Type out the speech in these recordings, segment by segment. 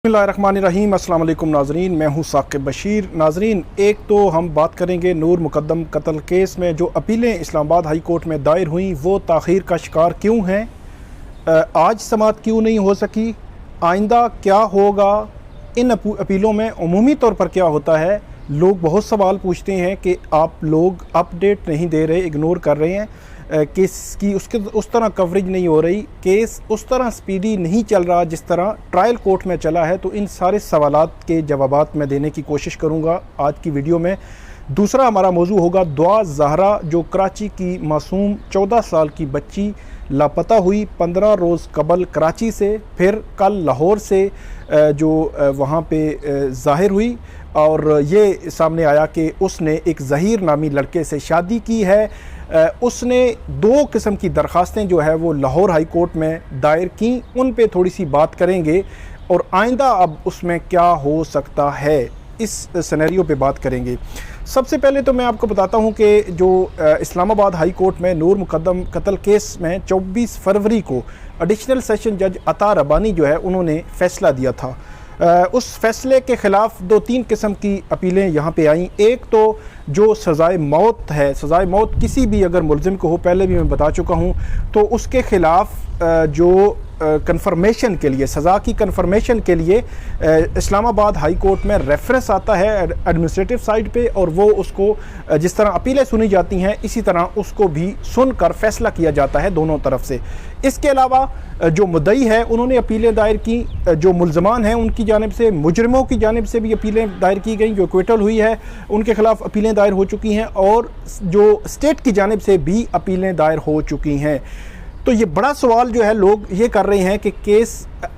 बिस्मिल्लाहिर्रहमानिर्रहीम। अस्सलाम वालेकुम नाज़रीन, मैं हूँ साकिब बशीर। नाज़रीन, एक तो हम बात करेंगे नूर मुकद्दम कत्ल केस में जो अपीलें इस्लामाबाद हाई कोर्ट में दायर हुई वो ताख़ीर का शिकार क्यों हैं, आज समाअत क्यों नहीं हो सकी, आइंदा क्या होगा, इन अपीलों में अमूमी तौर पर क्या होता है। लोग बहुत सवाल पूछते हैं कि आप लोग अपडेट नहीं दे रहे, इग्नोर कर रहे हैं, केस की उसके उस तरह कवरेज नहीं हो रही, केस उस तरह स्पीडी नहीं चल रहा जिस तरह ट्रायल कोर्ट में चला है। तो इन सारे सवालात के जवाबात मैं देने की कोशिश करूंगा आज की वीडियो में। दूसरा हमारा मौजू होगा दुआ ज़हरा, जो कराची की मासूम 14 साल की बच्ची लापता हुई 15 रोज़ कबल कराची से, फिर कल लाहौर से जो वहाँ पे ज़ाहिर हुई और ये सामने आया कि उसने एक ज़हीर नामी लड़के से शादी की है। उसने 2 किस्म की दरख्वास्तें जो है वो लाहौर हाई कोर्ट में दायर की, उन पे थोड़ी सी बात करेंगे और आइंदा अब उसमें क्या हो सकता है इस सिनेरियो पे बात करेंगे। सबसे पहले तो मैं आपको बताता हूँ कि जो इस्लामाबाद हाई कोर्ट में नूर मुकद्दम कत्ल केस में 24 फरवरी को एडिशनल सेशन जज अता रबानी जो है उन्होंने फ़ैसला दिया था। उस फैसले के ख़िलाफ़ 2-3 किस्म की अपीलें यहाँ पे आईं। एक तो जो सज़ाए मौत है, सज़ाए मौत किसी भी अगर मुलज़िम को हो, पहले भी मैं बता चुका हूँ, तो उसके ख़िलाफ़ जो कन्फर्मेशन के लिए, सज़ा की कन्फर्मेशन के लिए इस्लामाबाद हाई कोर्ट में रेफरेंस आता है एडमिनिस्ट्रेटिव साइड पे, और वो उसको जिस तरह अपीलें सुनी जाती हैं इसी तरह उसको भी सुनकर फ़ैसला किया जाता है दोनों तरफ से। इसके अलावा जो मुद्दई है उन्होंने अपीलें दायर की, जो मुल्ज़मान हैं उनकी जानिब से, मुजरिमों की जानिब से भी अपीलें दायर की गई, जो एक्विटल हुई है उनके ख़िलाफ़ अपीलें दायर हो चुकी हैं, और जो स्टेट की जानिब से भी अपीलें दायर हो चुकी हैं। तो ये बड़ा सवाल जो है लोग ये कर रहे हैं कि केस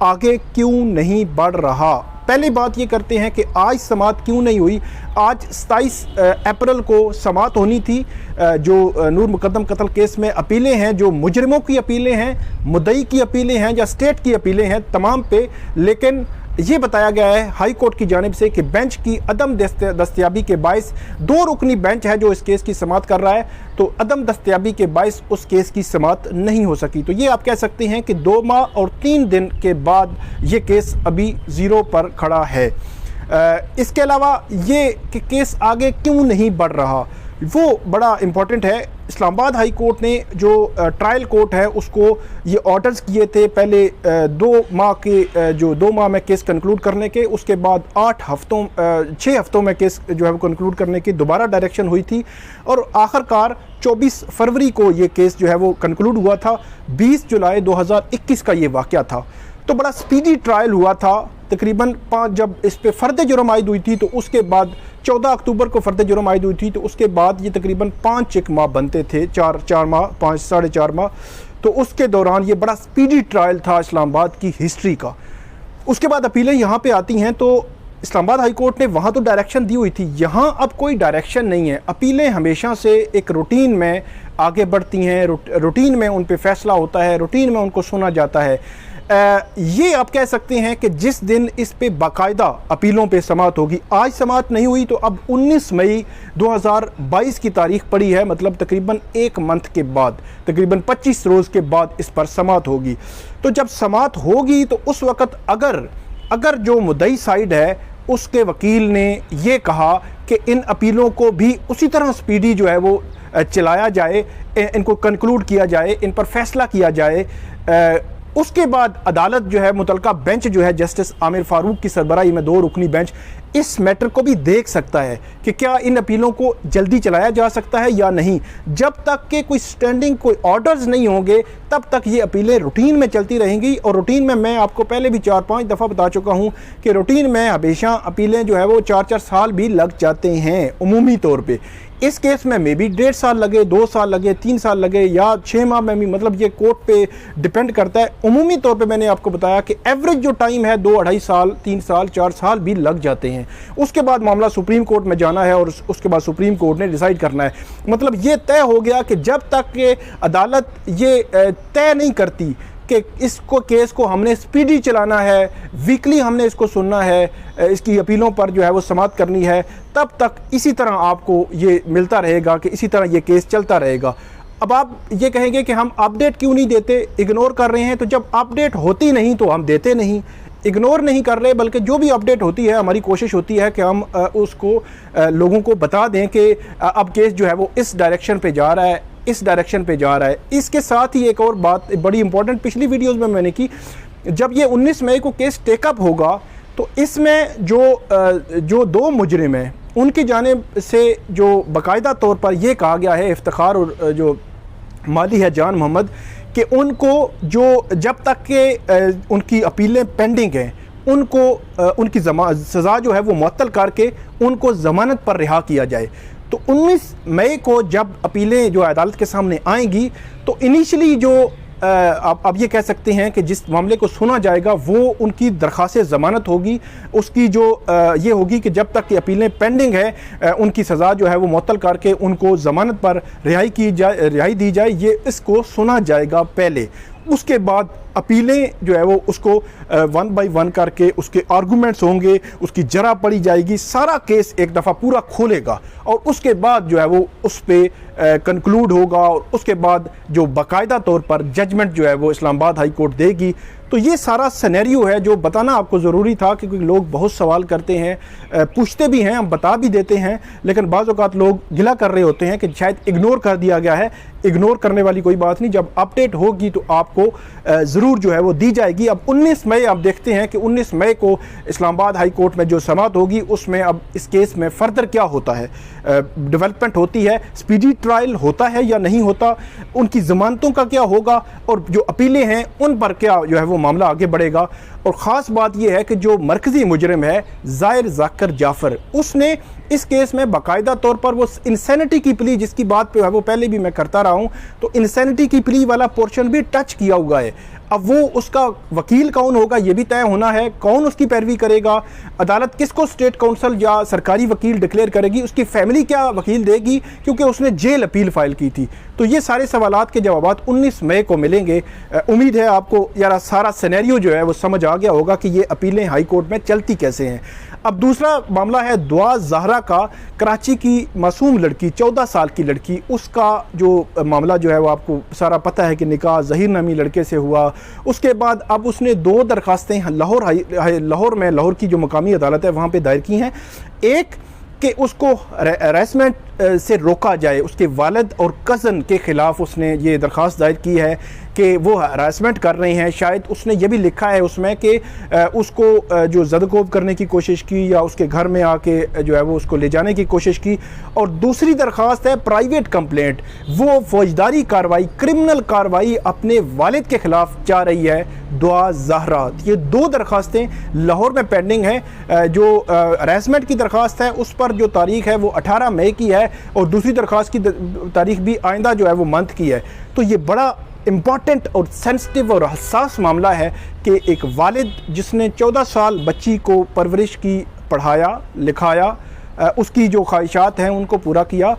आगे क्यों नहीं बढ़ रहा। पहली बात ये करते हैं कि आज समाअत क्यों नहीं हुई। आज 27 अप्रैल को समाअत होनी थी। जो नूर मुकद्दम कत्ल केस में अपीलें हैं, जो मुजरिमों की अपीलें हैं, मुद्दई की अपीलें हैं या स्टेट की अपीलें हैं, तमाम पे, लेकिन ये बताया गया है हाई कोर्ट की जानिब से कि बेंच की अदम दस्तयाबी के बायस, 2 रुकनी बेंच है जो इस केस की समाअत कर रहा है, तो अदम दस्तयाबी के बायस उस केस की समाअत नहीं हो सकी। तो ये आप कह सकते हैं कि 2 माह और 3 दिन के बाद ये केस अभी ज़ीरो पर खड़ा है। इसके अलावा ये कि केस आगे क्यों नहीं बढ़ रहा, वो बड़ा इम्पॉर्टेंट है। इस्लामाबाद हाई कोर्ट ने जो ट्रायल कोर्ट है उसको ये ऑर्डर्स किए थे पहले 2 माह के, जो 2 माह में केस कंक्लूड करने के, उसके बाद 6 हफ्तों में केस जो है वो कंक्लूड करने की दोबारा डायरेक्शन हुई थी, और आखिरकार 24 फरवरी को ये केस जो है वो कंक्लूड हुआ था। 20 जुलाई 2021 का ये वाक़या था। तो बड़ा स्पीडी ट्रायल हुआ था। तकरीबन 5 जब इस पे फ़र्द जुर्म आयद हुई थी तो उसके बाद 14 अक्टूबर को फ़र्द जुर्म आयद हुई थी, तो उसके बाद ये तकरीबन 5 माह बनते थे, 4 माह, 5 साढ़े 4 माह। तो उसके दौरान ये बड़ा स्पीडी ट्रायल था इस्लामाबाद की हिस्ट्री का। उसके बाद अपीलें यहाँ पे आती हैं, तो इस्लामाबाद हाई कोर्ट ने वहाँ तो डायरेक्शन दी हुई थी, यहाँ अब कोई डायरेक्शन नहीं है। अपीलें हमेशा से एक रूटीन में आगे बढ़ती हैं, रूटीन में उन पर फ़ैसला होता है, रूटीन में उनको सुना जाता है। ये आप कह सकते हैं कि जिस दिन इस पे बाकायदा अपीलों पे समाअत होगी, आज समाअत नहीं हुई तो अब 19 मई 2022 की तारीख पड़ी है, मतलब तकरीबन 1 मंथ के बाद, तकरीबन 25 रोज़ के बाद इस पर समाअत होगी। तो जब समाअत होगी तो उस वक़्त अगर जो मुद्दई साइड है उसके वकील ने ये कहा कि इन अपीलों को भी उसी तरह स्पीडी जो है वो चलाया जाए, इनको कंक्लूड किया जाए, इन पर फैसला किया जाए, उसके बाद अदालत जो है, मुतलका बेंच जो है, जस्टिस आमिर फारूक की सरबराही में 2 रुकनी बेंच इस मैटर को भी देख सकता है कि क्या इन अपीलों को जल्दी चलाया जा सकता है या नहीं। जब तक के कोई स्टैंडिंग कोई ऑर्डर्स नहीं होंगे तब तक ये अपीलें रूटीन में चलती रहेंगी। और रूटीन में मैं आपको पहले भी 4-5 दफ़ा बता चुका हूँ कि रूटीन में हमेशा अपीलें जो है वो 4-4 साल भी लग जाते हैं उमूमी तौर पर। इस केस में मे भी 1.5 साल लगे, 2 साल लगे, 3 साल लगे या 6 माह में भी, मतलब ये कोर्ट पे डिपेंड करता है। उमूमी तौर पे मैंने आपको बताया कि एवरेज जो टाइम है 2-2.5 साल, 3 साल, 4 साल भी लग जाते हैं। उसके बाद मामला सुप्रीम कोर्ट में जाना है और उसके बाद सुप्रीम कोर्ट ने डिसाइड करना है। मतलब ये तय हो गया कि जब तक कि अदालत ये तय नहीं करती कि इसको केस को हमने स्पीडी चलाना है, वीकली हमने इसको सुनना है, इसकी अपीलों पर जो है वो समाअत करनी है, तब तक इसी तरह आपको ये मिलता रहेगा कि इसी तरह ये केस चलता रहेगा। अब आप ये कहेंगे कि हम अपडेट क्यों नहीं देते, इग्नोर कर रहे हैं, तो जब अपडेट होती नहीं तो हम देते नहीं। इग्नोर नहीं कर रहे, बल्कि जो भी अपडेट होती है हमारी कोशिश होती है कि हम उसको लोगों को बता दें कि अब केस जो है वो इस डायरेक्शन पे जा रहा है, इस डायरेक्शन पे जा रहा है। इसके साथ ही एक और बात बड़ी इंपॉर्टेंट पिछली वीडियोज़ में मैंने की, जब ये 19 मई को केस टेकअप होगा तो इसमें जो दो मुजरिम हैं उनकी जानिब से जो बाकायदा तौर पर यह कहा गया है, इफ्तिखार और जो माली है जान मोहम्मद, कि उनको जो जब तक के उनकी अपीलें पेंडिंग हैं उनको उनकी सज़ा जो है वो मुअत्तल करके उनको ज़मानत पर रिहा किया जाए। तो 19 मई को जब अपीलें जो अदालत के सामने आएंगी तो इनिशियली जो अब ये कह सकते हैं कि जिस मामले को सुना जाएगा वो उनकी दरख्वास्त ज़मानत होगी, उसकी जो ये होगी कि जब तक कि अपीलें पेंडिंग है उनकी सज़ा जो है वो मुअत्तल करके उनको ज़मानत पर रिहाई दी जाए, ये इसको सुना जाएगा पहले। उसके बाद अपीलें जो है वो उसको 1 बाय 1 करके उसके आर्गूमेंट्स होंगे, उसकी जरा पड़ी जाएगी, सारा केस एक दफ़ा पूरा खोलेगा और उसके बाद जो है वो उस पर कंक्लूड होगा और उसके बाद जो बाकायदा तौर पर जजमेंट जो है वो इस्लामाबाद हाई कोर्ट देगी। तो ये सारा सिनेरियो है जो बताना आपको ज़रूरी था, क्योंकि लोग बहुत सवाल करते हैं, पूछते भी हैं, हम बता भी देते हैं, लेकिन बाज़ औक़ात लोग गिला कर रहे होते हैं कि शायद इग्नोर कर दिया गया है। इग्नोर करने वाली कोई बात नहीं, जब अपडेट होगी तो आपको ज़रूर जो है वो दी जाएगी। अब 19 मई आप देखते हैं कि 19 मई को इस्लामाबाद हाई कोर्ट में जो समाअत होगी उसमें अब इस केस में फ़र्दर क्या होता है, डेवलपमेंट होती है, स्पीडी ट्रायल होता है या नहीं होता, उनकी ज़मानतों का क्या होगा और जो अपीलें हैं उन पर क्या जो है वो मामला आगे बढ़ेगा। और ख़ास बात यह है कि जो मरकज़ी मुजरिम है ज़ाहिर ज़ाकर जाफ़र, उसने इस केस में बाकायदा तौर पर वो इंसैनिटी की प्ली, जिसकी बात पे है वो पहले भी मैं करता रहा हूँ, तो इंसैनिटी की प्ली वाला पोर्शन भी टच किया हुआ है। अब वो उसका वकील कौन होगा ये भी तय होना है, कौन उसकी पैरवी करेगा, अदालत किसको स्टेट काउंसिल या सरकारी वकील डिक्लेयर करेगी, उसकी फैमिली क्या वकील देगी क्योंकि उसने जेल अपील फ़ाइल की थी। तो ये सारे सवालात के जवाबात 19 मई को मिलेंगे। उम्मीद है आपको यार सारा सिनेरियो जो है वो समझ आ गया होगा कि ये अपीलें हाई कोर्ट में चलती कैसे हैं। अब दूसरा मामला है दुआ ज़हरा का, कराची की मासूम लड़की 14 साल की लड़की, उसका जो मामला जो है वो आपको सारा पता है कि निकाह ज़हीर नामी लड़के से हुआ। उसके बाद अब उसने 2 दरख्वास्तें लाहौर में, लाहौर की जो मकामी अदालत है वहाँ पे दायर की हैं। एक कि उसको हरासमेंट से रोका जाए, उसके वालिद और कज़न के ख़िलाफ़ उसने ये दरख्वास्त दायर की है कि वो हरासमेंट कर रहे हैं। शायद उसने ये भी लिखा है उसमें कि उसको जो ज़दकोब करने की कोशिश की या उसके घर में आके जो है वो उसको ले जाने की कोशिश की। और दूसरी दरख्वास्त है प्राइवेट कंप्लेंट, वो फौजदारी कार्रवाई, क्रिमिनल कार्रवाई अपने वालिद के ख़िलाफ़ चाह रही है दुआ ज़हरा। ये 2 दरख्वास्तें लाहौर में पेंडिंग हैं। जो हरासमेंट की दरख्वास्त है उस पर जो तारीख़ है वो 18 मई की है और दूसरी दरख्वास्त की तारीख़ भी आइंदा जो है वो मंथ की है। तो ये बड़ा इम्पॉर्टेंट और सेंसिटिव और हसास मामला है कि एक वालिद जिसने 14 साल बच्ची को परवरिश की, पढ़ाया लिखाया, उसकी जो ख्वाहिशात हैं उनको पूरा किया,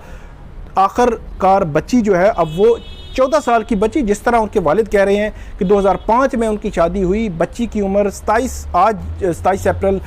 आखिरकार बच्ची जो है अब वो 14 साल की बच्ची, जिस तरह उनके वालिद कह रहे हैं कि 2005 में उनकी शादी हुई, बच्ची की उम्र आज 27 अप्रैल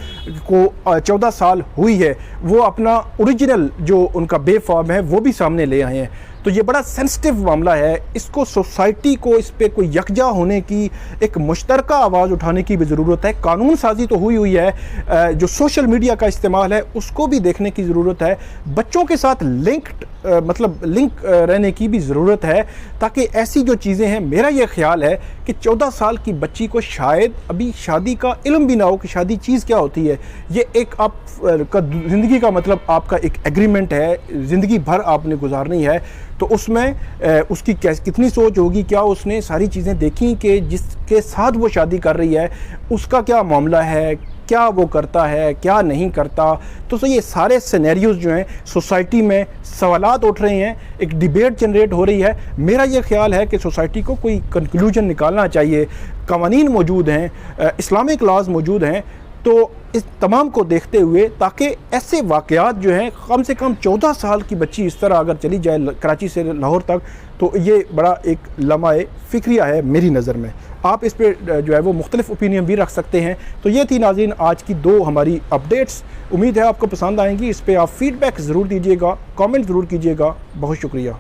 को 14 साल हुई है, वो अपना ओरिजिनल जो उनका बे फॉर्म है वो भी सामने ले आए हैं। तो ये बड़ा सेंसिटिव मामला है, इसको सोसाइटी को इस पर कोई यकजा होने की, एक मुश्तरका आवाज़ उठाने की भी ज़रूरत है। कानून साजी तो हुई है, जो सोशल मीडिया का इस्तेमाल है उसको भी देखने की ज़रूरत है, बच्चों के साथ लिंक रहने की भी ज़रूरत है, ताकि ऐसी जो चीज़ें हैं, मेरा ये ख्याल है कि 14 साल की बच्ची को शायद अभी शादी का इल्म भी ना हो कि शादी चीज़ क्या होती है। ये एक आप का ज़िंदगी का मतलब आपका एक एग्रीमेंट है, ज़िंदगी भर आपने गुजारनी है, तो उसमें उसकी कितनी सोच होगी, क्या उसने सारी चीज़ें देखी कि जिसके साथ वो शादी कर रही है उसका क्या मामला है, क्या वो करता है, क्या नहीं करता। तो ये सारे सिनेरियोज़ जो हैं सोसाइटी में सवालात उठ रहे हैं, एक डिबेट जनरेट हो रही है। मेरा ये ख्याल है कि सोसाइटी को कोई कंक्लूजन निकालना चाहिए। कवानीन मौजूद हैं, इस्लामिक लॉज मौजूद हैं, तो इस तमाम को देखते हुए ताकि ऐसे वाक़यात जो हैं, कम से कम 14 साल की बच्ची इस तरह अगर चली जाए कराची से लाहौर तक, तो ये बड़ा एक लम्हाए फ़िक्रिया है मेरी नज़र में। आप इस पर जो है वो मुख्तलिफ ओपिनियन भी रख सकते हैं। तो ये थी नाज़रीन आज की 2 हमारी अपडेट्स, उम्मीद है आपको पसंद आएंगी। इस पर आप फ़ीडबैक ज़रूर दीजिएगा, कमेंट ज़रूर कीजिएगा। बहुत शुक्रिया।